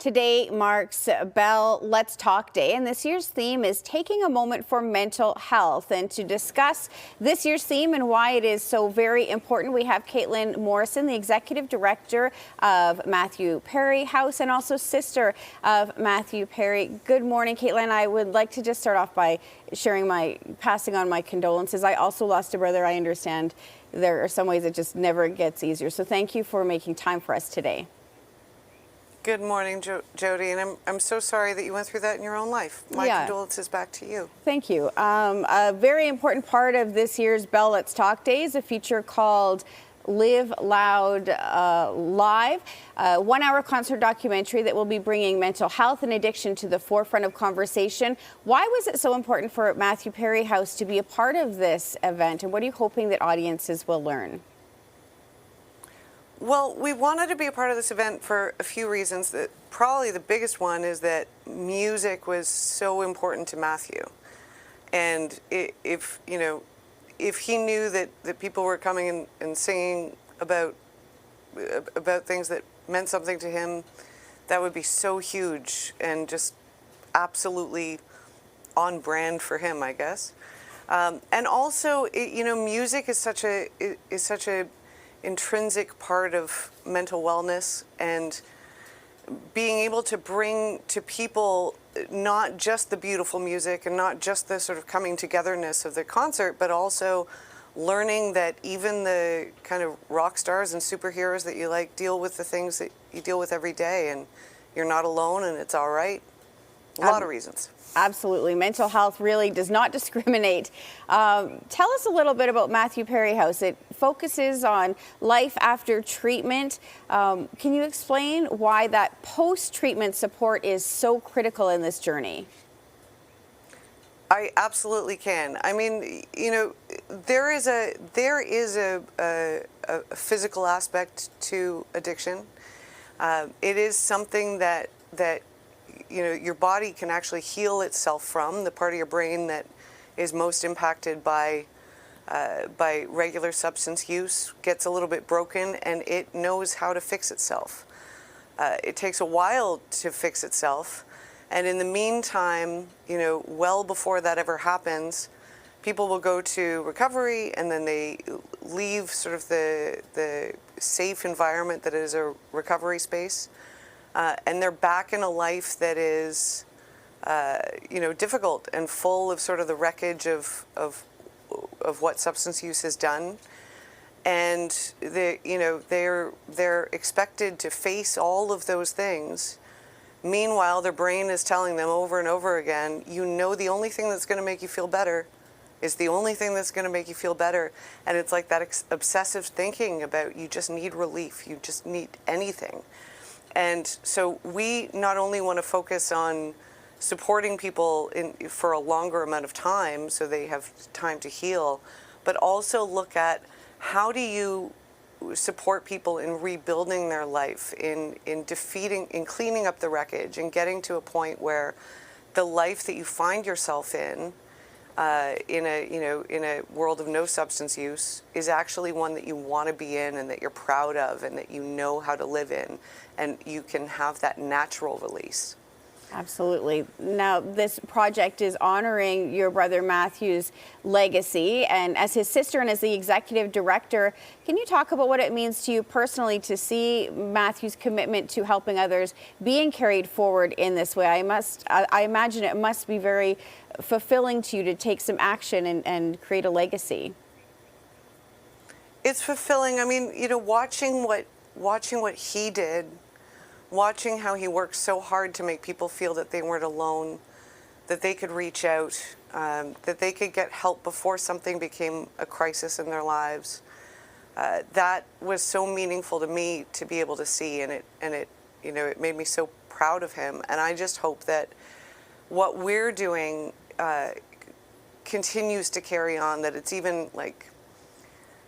Today marks Bell Let's Talk Day, and this year's theme is taking a moment for mental health. And to discuss this year's theme and why it is so very important, we have Caitlin Morrison, the Executive Director of Matthew Perry House and also sister of Matthew Perry. Good morning, Caitlin. I would like to just start off by passing on my condolences. I also lost a brother. I understand there are some ways it just never gets easier. So thank you for making time for us today. Good morning, Jody, and I'm so sorry that you went through that in your own life. My condolences back to you. Thank you. A very important part of this year's Bell Let's Talk Day is a feature called Live Loud Live, a one-hour concert documentary that will be bringing mental health and addiction to the forefront of conversation. Why was it so important for Matthew Perry House to be a part of this event, and what are you hoping that audiences will learn? Well, we wanted to be a part of this event for a few reasons. That probably the biggest one is that music was so important to Matthew, and if he knew that people were coming and singing about things that meant something to him, that would be so huge and just absolutely on brand for him, I guess. And also, music is such a intrinsic part of mental wellness, and being able to bring to people not just the beautiful music and not just the sort of coming togetherness of the concert, but also learning that even the kind of rock stars and superheroes that you like deal with the things that you deal with every day, and you're not alone, and it's all right. A lot of reasons. Absolutely. Mental health really does not discriminate. Tell us a little bit about Matthew Perry House. It focuses on life after treatment. Can you explain why that post-treatment support is so critical in this journey? I absolutely can. I mean, there is a physical aspect to addiction. It is something that your body can actually heal itself from. The part of your brain that is most impacted by regular substance use gets a little bit broken, and it knows how to fix itself. It takes a while to fix itself, and in the meantime, well before that ever happens, people will go to recovery, and then they leave sort of the safe environment that is a recovery space. And they're back in a life that is, difficult and full of sort of the wreckage of what substance use has done, and they're expected to face all of those things. Meanwhile, their brain is telling them over and over again, the only thing that's going to make you feel better is the only thing that's going to make you feel better, and it's like that obsessive thinking about you just need relief, you just need anything. And so we not only want to focus on supporting people for a longer amount of time so they have time to heal, but also look at how do you support people in rebuilding their life, in cleaning up the wreckage, and getting to a point where the life that you find yourself in a world of no substance use is actually one that you want to be in, and that you're proud of, and that you know how to live in, and you can have that natural release. Absolutely. Now, this project is honoring your brother Matthew's legacy, and as his sister and as the executive director, can you talk about what it means to you personally to see Matthew's commitment to helping others being carried forward in this way? I imagine it must be very fulfilling to you to take some action and create a legacy. It's fulfilling. I mean, watching what he did, watching how he worked so hard to make people feel that they weren't alone, that they could reach out, that they could get help before something became a crisis in their lives. That was so meaningful to me to be able to see, and it made me so proud of him. And I just hope that what we're doing continues to carry on, that it's even like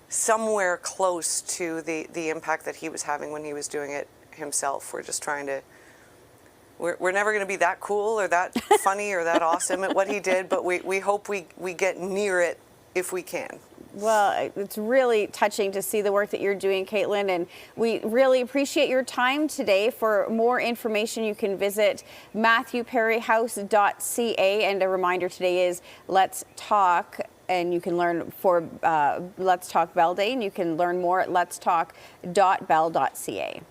somewhere close to the impact that he was having when he was doing it himself. We're just trying to, we're never going to be that cool or that funny or that awesome at what he did, but we hope we get near it if we can. Well, it's really touching to see the work that you're doing, Caitlin, and we really appreciate your time today. For more information, you can visit MatthewPerryHouse.ca, and a reminder today is Let's Talk, and you can learn for Let's Talk Bell Day, and you can learn more at letstalk.bell.ca.